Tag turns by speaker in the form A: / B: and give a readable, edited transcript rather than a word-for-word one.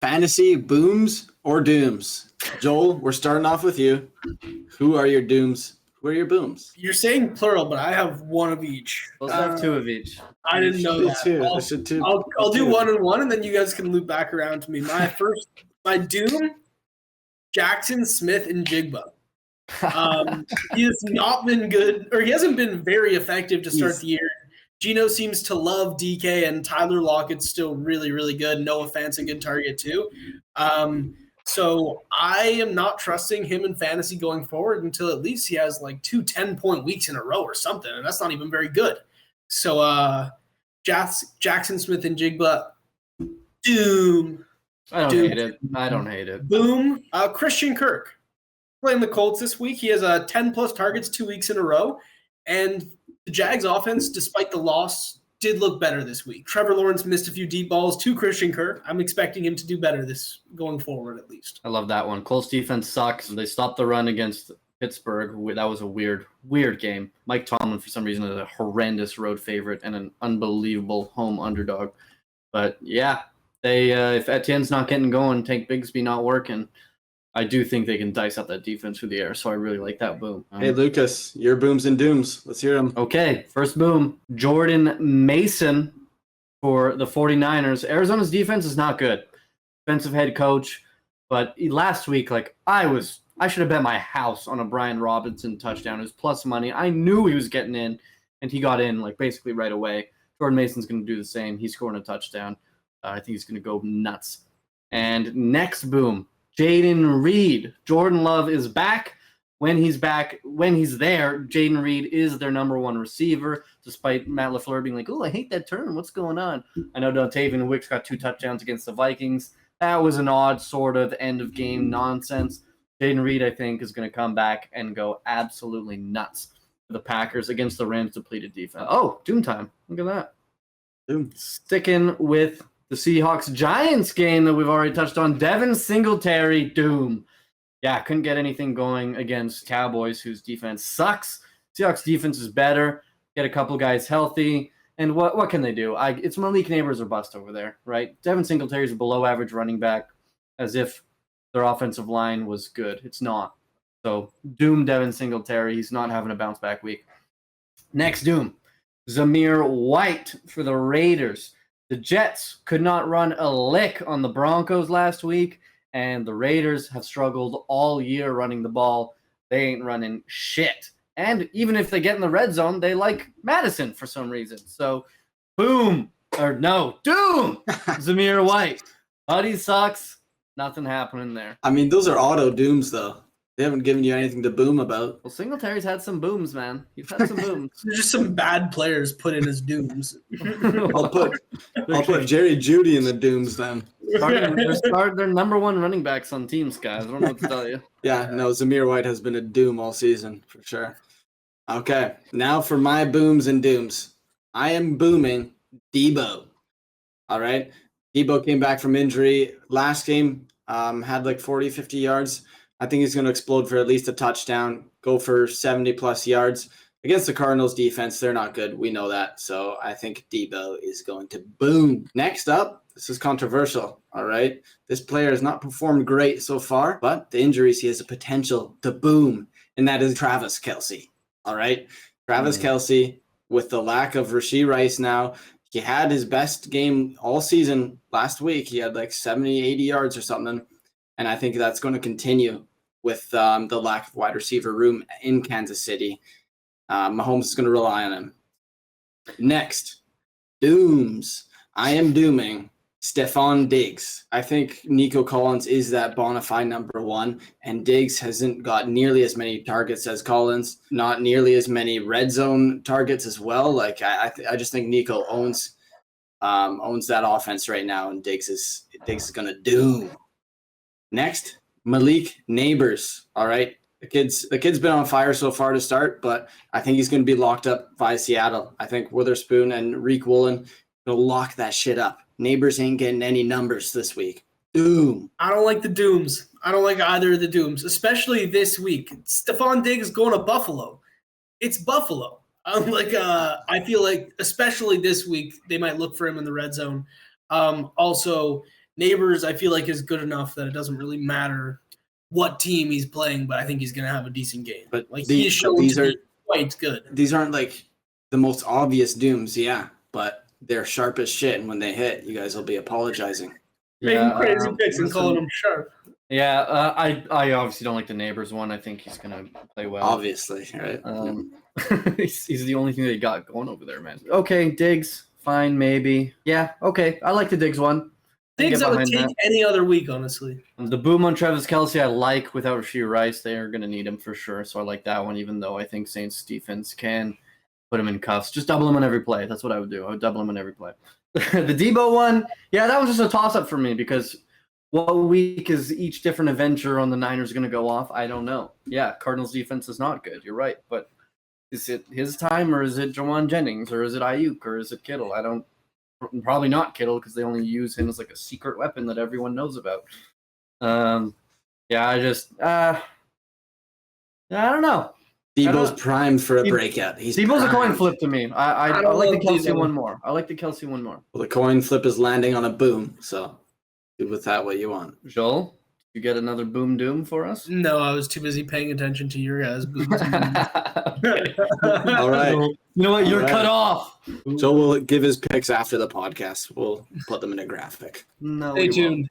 A: Fantasy booms or dooms? Joel, we're starting off with you. Who are your dooms? Who are your booms?
B: You're saying plural, but I have one of each.
C: Let's have two of each.
B: I didn't know that. I'll do one and one, and then you guys can loop back around to me. My doom, Jackson Smith and Jigba. He has not been good, or he hasn't been very effective to start the year. Gino seems to love DK, and Tyler Lockett's still really, really good. Noah Fant's a good target too. So I am not trusting him in fantasy going forward until at least he has like 2 10-point weeks in a row or something, and that's not even very good. So Jackson Smith and Jigba, doom.
C: I don't hate it.
B: Boom. Christian Kirk playing the Colts this week. He has 10-plus targets 2 weeks in a row, and the Jags offense, despite the loss, did look better this week. Trevor Lawrence missed a few deep balls to Christian Kirk. I'm expecting him to do better this going forward, at least.
C: I love that one. Colts defense sucks. They stopped the run against Pittsburgh. That was a weird game. Mike Tomlin, for some reason, is a horrendous road favorite and an unbelievable home underdog. But yeah, they if Etienne's not getting going, Tank Bigsby not working, I do think they can dice out that defense through the air, so I really like that boom.
A: Hey, Lucas, your booms and dooms. Let's hear them.
C: Okay, first boom, Jordan Mason for the 49ers. Arizona's defense is not good. Defensive head coach, but last week, I should have bet my house on a Brian Robinson touchdown. It was plus money. I knew he was getting in, and he got in basically right away. Jordan Mason's going to do the same. He's scoring a touchdown. I think he's going to go nuts. And next boom, Jaden Reed. Jordan Love is back. When he's there, Jaden Reed is their number one receiver, despite Matt LaFleur being like, oh, I hate that term. What's going on? I know Dontavian Wicks got 2 touchdowns against the Vikings. That was an odd sort of end-of-game nonsense. Jaden Reed, I think, is going to come back and go absolutely nuts for the Packers against the Rams' depleted defense. Oh, Doom time. Look at that.
A: Doom.
C: Sticking with the Seahawks-Giants game that we've already touched on, Devin Singletary, doom. Yeah, couldn't get anything going against Cowboys, whose defense sucks. Seahawks defense is better. Get a couple guys healthy. And what can they do? It's Malik Neighbors or bust over there, right? Devin Singletary is a below-average running back, as if their offensive line was good. It's not. So, doom Devin Singletary. He's not having a bounce-back week. Next doom, Zamir White for the Raiders. The Jets could not run a lick on the Broncos last week, and the Raiders have struggled all year running the ball. They ain't running shit. And even if they get in the red zone, they like Madison for some reason. So, doom. Zamir White. Buddy sucks. Nothing happening there.
A: I mean, those are auto dooms, though. They haven't given you anything to boom about.
C: Well, Singletary's had some booms, man. You've had some booms.
B: There's just some bad players put in as dooms.
A: I'll put Jerry Jeudy in the dooms then.
C: They're number one running backs on teams, guys. I don't know what to tell you.
A: Yeah, no, Zamir White has been a doom all season, for sure. Okay, now for my booms and dooms. I am booming Debo. All right? Debo came back from injury. Last game, had 40, 50 yards. I think he's going to explode for at least a touchdown, go for 70-plus yards. Against the Cardinals defense, they're not good. We know that. So I think Debo is going to boom. Next up, this is controversial, all right? This player has not performed great so far, but the injuries, he has the potential to boom, and that is Travis Kelce, all right? Travis Kelce, with the lack of Rashee Rice now, he had his best game all season last week. He had 70, 80 yards or something, and I think that's going to continue with the lack of wide receiver room in Kansas City. Mahomes is going to rely on him. Next, dooms. I am dooming Stephon Diggs. I think Nico Collins is that bona fide number one, and Diggs hasn't got nearly as many targets as Collins, not nearly as many red zone targets as well. I just think Nico owns that offense right now, and Diggs is going to doom. Next, Malik Neighbors. All right. The kid's been on fire so far to start, but I think he's going to be locked up by Seattle. I think Witherspoon and Reek Woolen will lock that shit up. Neighbors ain't getting any numbers this week. Doom.
B: I don't like the dooms. I don't like either of the dooms, especially this week. Stephon Diggs going to Buffalo. It's Buffalo. I feel like, especially this week, they might look for him in the red zone. Also, Neighbors, I feel like, is good enough that it doesn't really matter what team he's playing, but I think he's going to have a decent game.
A: But
B: like
A: these
B: to be quite good.
A: These aren't like the most obvious dooms, yeah, but they're sharp as shit, and when they hit, you guys will be apologizing.
B: Making crazy picks and calling them sharp.
C: Yeah, I obviously don't like the Neighbors one. I think he's gonna play well.
A: Obviously, right?
C: He's the only thing that he got going over there, man. Okay, Diggs, fine, maybe. Yeah, okay. I like the Diggs one.
B: Diggs I would take any other week, honestly.
C: The boom on Travis Kelce I like without Rashee Rice. They are gonna need him for sure. So I like that one, even though I think Saints defense can put him in cuffs. Just double him on every play. That's what I would do. I would double him on every play. The Debo one, yeah, that was just a toss-up for me because what week is each different Avenger on the Niners going to go off? I don't know. Yeah, Cardinals defense is not good. You're right. But is it his time or is it Jawan Jennings or is it Ayuk or is it Kittle? Probably not Kittle because they only use him as like a secret weapon that everyone knows about. Yeah, I don't know.
A: Debo's primed for a breakout.
C: Debo's a coin flip to me. I like the Kelce one more. I like the Kelce one more.
A: Well, the coin flip is landing on a boom, so do with that what you want.
C: Joel, you get another boom doom for us?
B: No, I was too busy paying attention to your guys' booms.
A: All right.
C: You know what? You're cut off.
A: Joel will give his picks after the podcast. We'll put them in a graphic.
C: No,
B: Stay tuned.